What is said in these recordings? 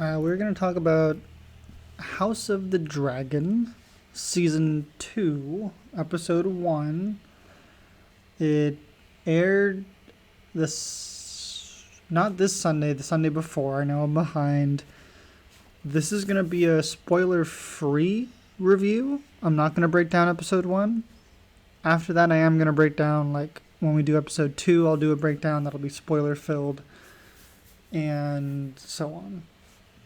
We're going to talk about House of the Dragon, Season 2, Episode 1. It aired not this Sunday, the Sunday before. I know I'm behind. This is going to be a spoiler-free review. I'm not going to break down Episode 1. After that, I am going to break down, when we do Episode 2, I'll do a breakdown that'll be spoiler-filled, and so on.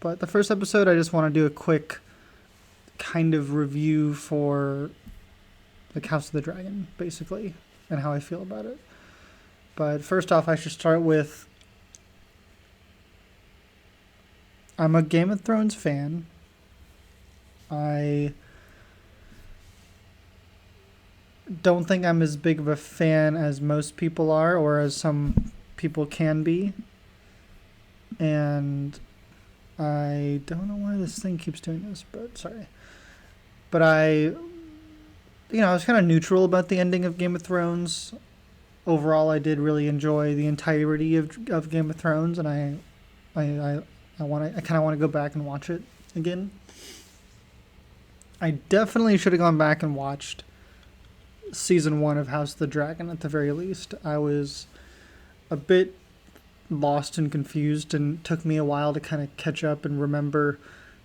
But the first episode, I just want to do a quick kind of review for House of the Dragon, basically, and how I feel about it. But first off, I should start with I'm a Game of Thrones fan. I don't think I'm as big of a fan as most people are, or as some people can be. And I don't know why this thing keeps doing this, but sorry. But I was kind of neutral about the ending of Game of Thrones. Overall, I did really enjoy the entirety of Game of Thrones, and I kind of want to go back and watch it again. I definitely should have gone back and watched Season 1 of House of the Dragon at the very least. I was a bit lost and confused, and it took me a while to kind of catch up and remember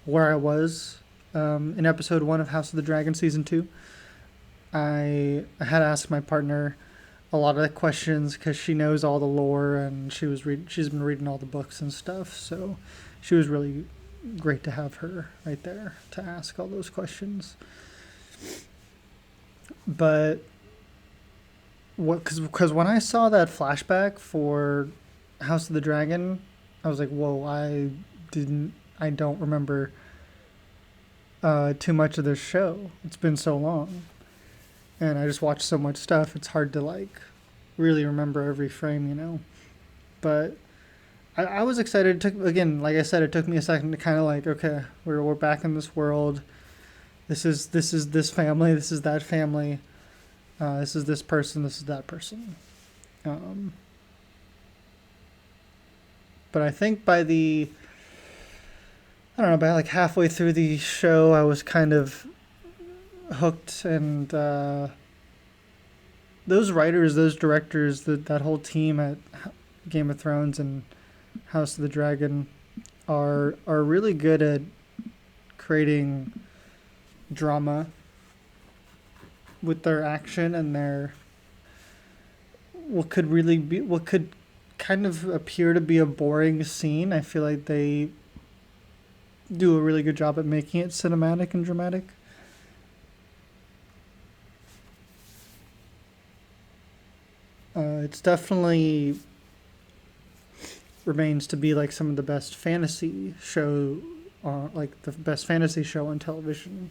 where I was in episode 1 of House of the Dragon season 2. I had to ask my partner a lot of the questions because she knows all the lore, and she's been reading all the books and stuff, so she was really great to have her right there to ask all those questions. But because when I saw that flashback for House of the Dragon, I was like, whoa, I don't remember too much of this show. It's been so long. And I just watched so much stuff, it's hard to really remember every frame. But I was excited. It took, again, like I said, it took me a second to kind of okay, we're back in this world. This is this family, this is that family. This is this person, this is that person. But I think by halfway through the show, I was kind of hooked, and those writers, those directors, that whole team at Game of Thrones and House of the Dragon are really good at creating drama with their action and their what could kind of appear to be a boring scene. I feel like they do a really good job at making it cinematic and dramatic. It's definitely remains to be some of the best fantasy show, the best fantasy show on television.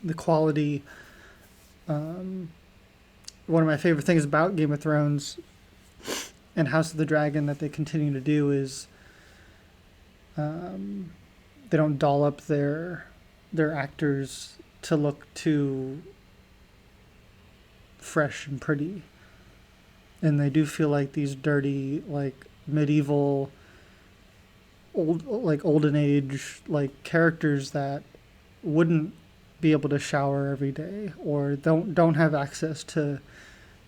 The quality. One of my favorite things about Game of Thrones and House of the Dragon that they continue to do is they don't doll up their actors to look too fresh and pretty, and they do feel like these dirty, medieval, olden age characters that wouldn't be able to shower every day, or don't have access to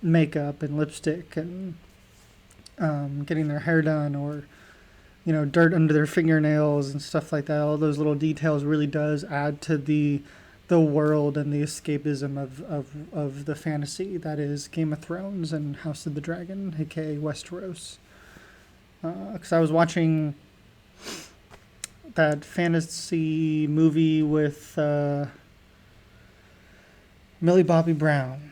makeup and lipstick and getting their hair done, or dirt under their fingernails and stuff like that. All those little details really does add to the world and the escapism of the fantasy that is Game of Thrones and House of the Dragon, aka Westeros. Because I was watching that fantasy movie with Millie Bobby Brown,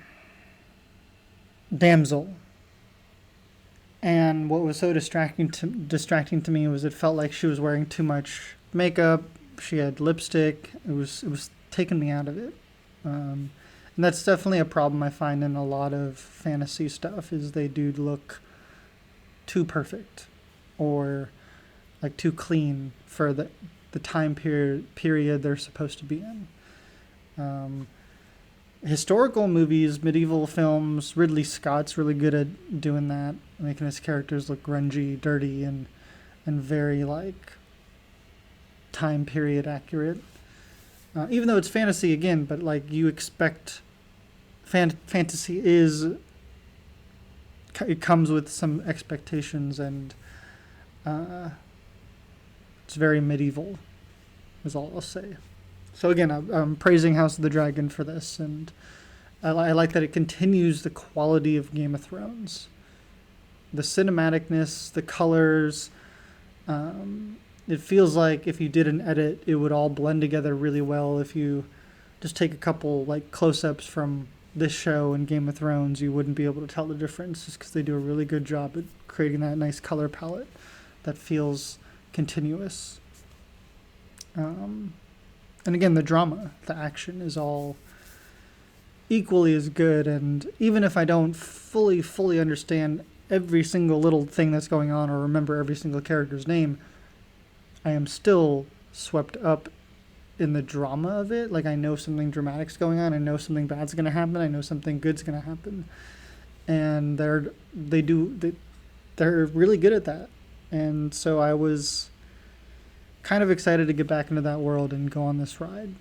Damsel. And what was so distracting to me was it felt like she was wearing too much makeup. She had lipstick. It was taking me out of it. And that's definitely a problem I find in a lot of fantasy stuff, is they do look too perfect, or too clean for the time period they're supposed to be in. Historical movies, medieval films, Ridley Scott's really good at doing that, making his characters look grungy, dirty, and very time period accurate. Even though it's fantasy again, but like you expect fantasy is, it comes with some expectations, and it's very medieval is all I'll say. So again, I'm praising House of the Dragon for this, and I like that it continues the quality of Game of Thrones. The cinematicness, the colors, it feels like if you did an edit, it would all blend together really well. If you just take a couple like close-ups from this show and Game of Thrones, you wouldn't be able to tell the difference, just because they do a really good job at creating that nice color palette that feels continuous. And again, the drama, the action is all equally as good. And even if I don't fully understand every single little thing that's going on or remember every single character's name, I am still swept up in the drama of it. Like, I know something dramatic's going on. I know something bad's going to happen. I know something good's going to happen. And they're really good at that. And so I was kind of excited to get back into that world and go on this ride.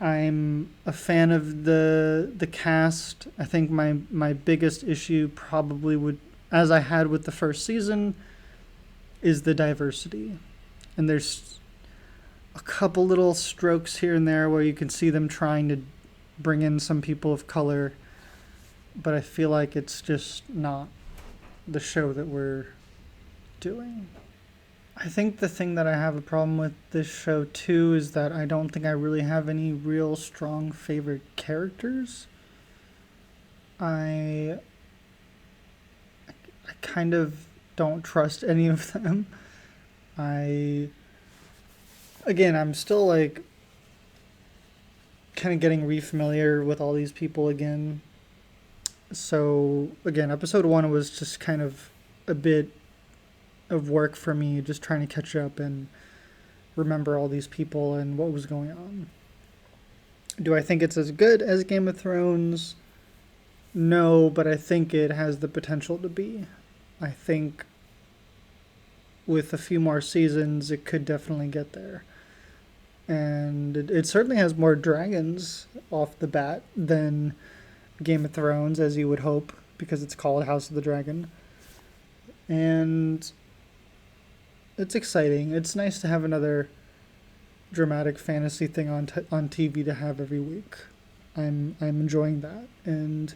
I'm a fan of the cast. I think my biggest issue probably would, as I had with the first season, is the diversity. And there's a couple little strokes here and there where you can see them trying to bring in some people of color, but I feel like it's just not the show that we're doing. I think the thing that I have a problem with this show too is that I don't think I really have any real strong favorite characters. I kind of don't trust any of them. I'm still like kind of getting re-familiar with all these people again. So again, episode 1 was just kind of a bit of work for me, just trying to catch up and remember all these people and what was going on. Do I think it's as good as Game of Thrones? No, but I think it has the potential to be. I think with a few more seasons, it could definitely get there. And it certainly has more dragons off the bat than Game of Thrones, as you would hope, because it's called House of the Dragon. And it's exciting. It's nice to have another dramatic fantasy thing on TV to have every week. I'm enjoying that and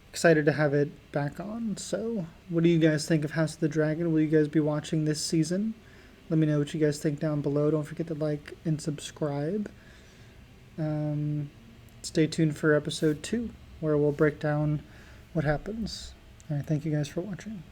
excited to have it back on. So, what do you guys think of House of the Dragon? Will you guys be watching this season? Let me know what you guys think down below. Don't forget to like and subscribe. Stay tuned for episode 2, where we'll break down what happens. All right, thank you guys for watching.